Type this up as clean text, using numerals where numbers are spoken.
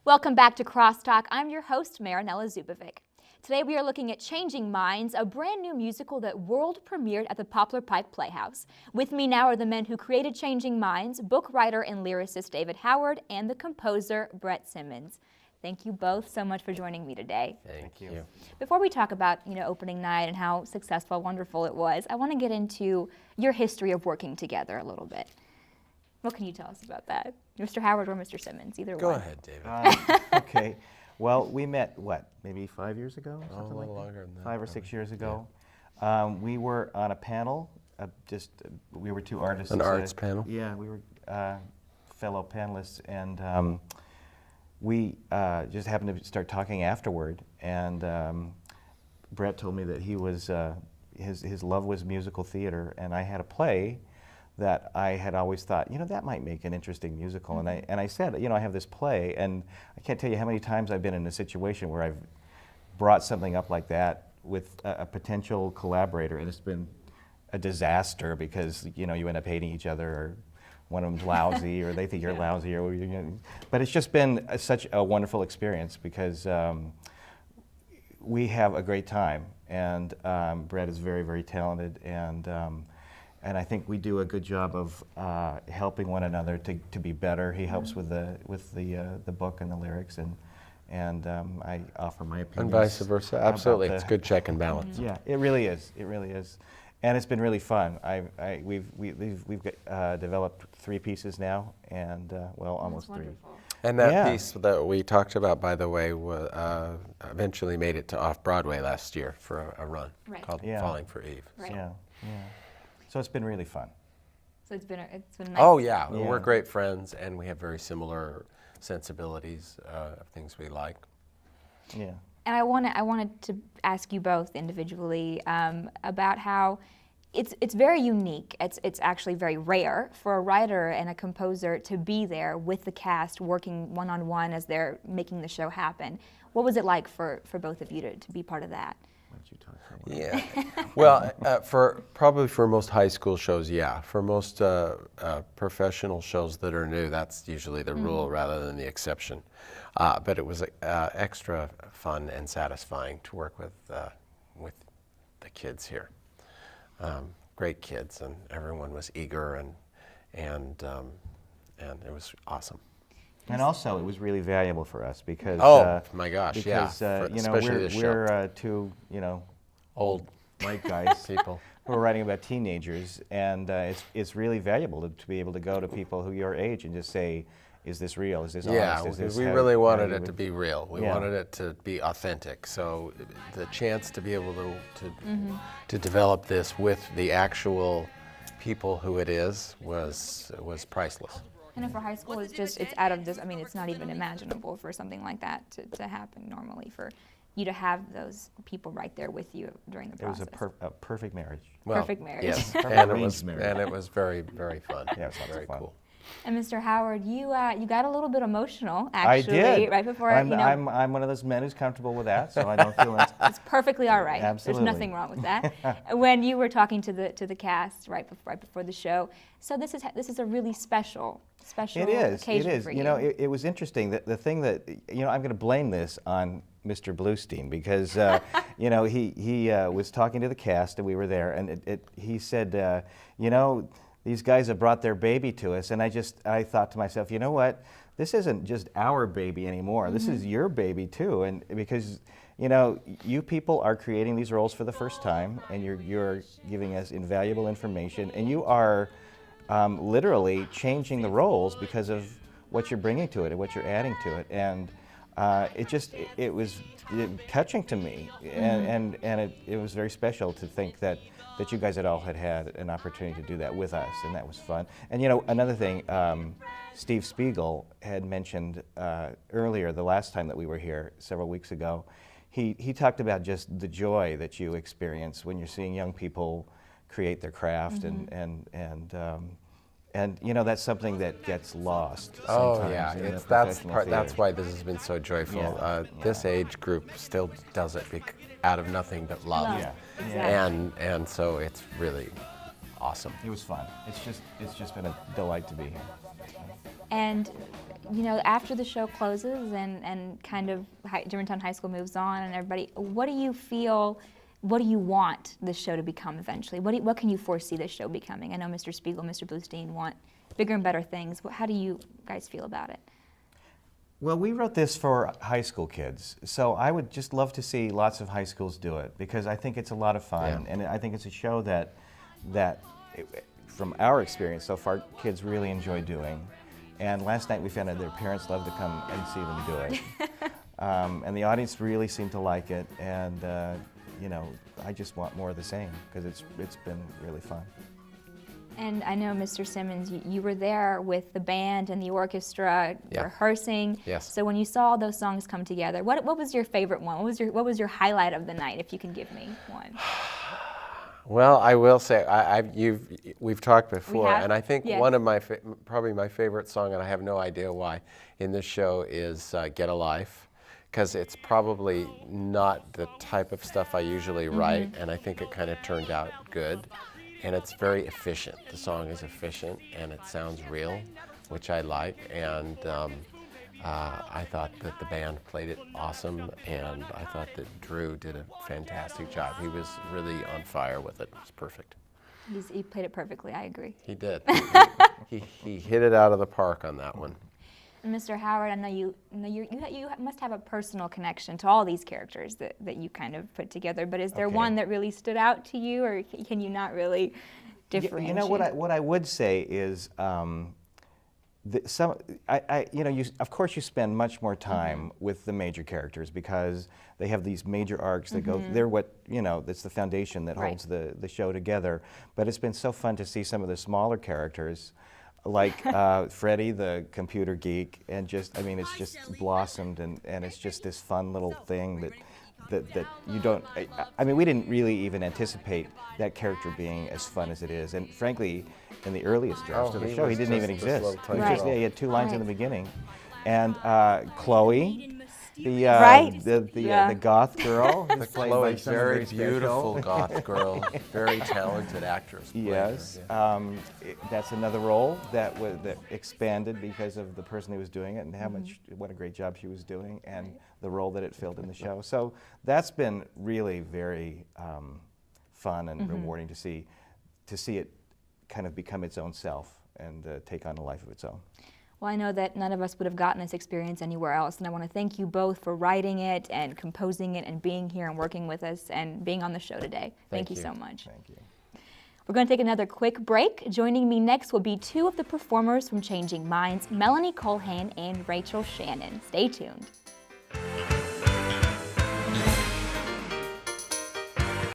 Welcome back to Crosstalk. I'm your host, Marinela Zubovic. Today we are looking at Changing Minds, a brand new musical that world premiered at the Poplar Pike Playhouse. With me now are the men who created Changing Minds, book writer and lyricist David Howard, and the composer Bret Simmons. Thank you both so much for joining me today. Thank you. Before we talk about, opening night and how successful, wonderful it was, I want to get into your history of working together a little bit. What can you tell us about that? Mr. Howard or Mr. Simmons, either Go one. ahead, David. Okay. Well, we met, maybe 5 years ago? A Something little like longer than that. 5 or 6 years ago. We were on a panel, we were two artists. An arts panel? Yeah, we were fellow panelists, and we just happened to start talking afterward, and Bret told me that he was, his love was musical theater, and I had a play that I had always thought, that might make an interesting musical. Mm-hmm. And I said, I have this play, and I can't tell you how many times I've been in a situation where I've brought something up like that with a potential collaborator, and it's been a disaster because, you end up hating each other, or one of them's lousy, or they think you're lousy, or but it's just been such a wonderful experience because we have a great time, and Bret is very, very talented, and I think we do a good job of helping one another to be better. He helps with the book and the lyrics, and I offer my opinions. And vice versa. Absolutely, it's good check and balance. Yeah, it really is. It really is, and it's been really fun. We've developed 3 pieces now, and almost 3. And that piece that we talked about, by the way, eventually made it to off-Broadway last year for a run called Falling for Eve. Right. Yeah. So it's been really fun. So it's been nice. Oh yeah, we're great friends, and we have very similar sensibilities of things we like. Yeah. And I wanted to ask you both individually about how it's very unique. It's actually very rare for a writer and a composer to be there with the cast, working one-on-one as they're making the show happen. What was it like for both of you to be part of that? Yeah, well, probably for most high school shows, yeah. For most professional shows that are new, that's usually the rule rather than the exception. But it was extra fun and satisfying to work with the kids here. Great kids, and everyone was eager, and it was awesome. And also, it was really valuable for us because my gosh, because, especially we're two old white guys people who are writing about teenagers, and it's really valuable to be able to go to people who your age and just say, "Is this real? Is this honest? Is this we really wanted it to be real. We wanted it to be authentic. So the chance to be able to develop this with the actual people who it is was priceless. And for high school, it's out of this. I mean, it's not even imaginable for something like that to happen normally. For you to have those people right there with you during the process. It was a perfect marriage. Well, perfect marriage. Yes, and it was very, very fun. Yeah, it was very fun. cool. And Mr. Howard, you got a little bit emotional actually. I did. Right before I'm one of those men who's comfortable with that, so I don't feel it's perfecly all right. Absolutely. There's nothing wrong with that. When you were talking to the cast right before the show, so this is a really special occasion for you. It was interesting. The thing that I'm going to blame this on Mr. Bluestein because he was talking to the cast and we were there, and he said these guys have brought their baby to us, and I thought to myself, you know what, this isn't just our baby anymore. This is your baby too, and because you people are creating these roles for the first time, and you're giving us invaluable information, and you are literally changing the roles because of what you're bringing to it and what you're adding to it, and it was touching to me, and it was very special to think that you guys had had an opportunity to do that with us, and that was fun. And another thing, Steve Spiegel had mentioned earlier, the last time that we were here several weeks ago, he talked about just the joy that you experience when you're seeing young people create their craft, and that's something that gets lost sometimes. Oh yeah, that's why this has been so joyful. This age group still does it out of nothing but love. Yeah. Exactly. And so it's really awesome. It was fun. It's just been a delight to be here. And you know, after the show closes and kind of Germantown High School moves on and everybody, what do you feel, what do you want this show to become eventually? What can you foresee this show becoming? I know Mr. Spiegel, Mr. Bluestein want bigger and better things. How do you guys feel about it? Well, we wrote this for high school kids, so I would just love to see lots of high schools do it, because I think it's a lot of fun, and I think it's a show that from our experience so far, kids really enjoy doing. And last night we found out their parents love to come and see them do it. And the audience really seemed to like it, and you know, I just want more of the same, because it's been really fun. And I know, Mr. Simmons, you were there with the band and the orchestra rehearsing. Yes. So when you saw those songs come together, what was your favorite one? What was your highlight of the night, if you can give me one? Well, I will say we've talked before, and I think Yes. one of probably my favorite song, and I have no idea why, in this show is "Get a Life," because it's probably not the type of stuff I usually write, and I think it kind of turned out good. And it's very efficient. The song is efficient, and it sounds real, which I like. And I thought that the band played it awesome, and I thought that Drew did a fantastic job. He was really on fire with it. It was perfect. He played it perfectly, I agree. He did. He hit it out of the park on that one. And Mr. Howard, I know you must have a personal connection to all these characters that you kind of put together, but is there one that really stood out to you, or can you not really differentiate? You know, what I would say is, of course you spend much more time with the major characters, because they have these major arcs that go, they're what, you know, that's the foundation that holds the show together. But it's been so fun to see some of the smaller characters, like Freddie, the computer geek, and just, I mean, it's just blossomed, and it's just this fun little thing that you don't, I mean, we didn't really even anticipate that character being as fun as it is. And frankly, in the earliest drafts of the show, he didn't even exist. He had 2 lines in the beginning. And Chloe, the goth girl, who's played by Chloe, someone very special. beautiful goth girl, very talented actress. Yes, that's another role that expanded because of the person who was doing it, and what a great job she was doing, and the role that it filled in the show. So that's been really very fun and rewarding to see it kind of become its own self and take on a life of its own. Well, I know that none of us would have gotten this experience anywhere else, and I want to thank you both for writing it and composing it and being here and working with us and being on the show today. Thank you so much. Thank you. We're going to take another quick break. Joining me next will be 2 of the performers from Changing Minds, Melanie Colhan and Rachel Shannon. Stay tuned.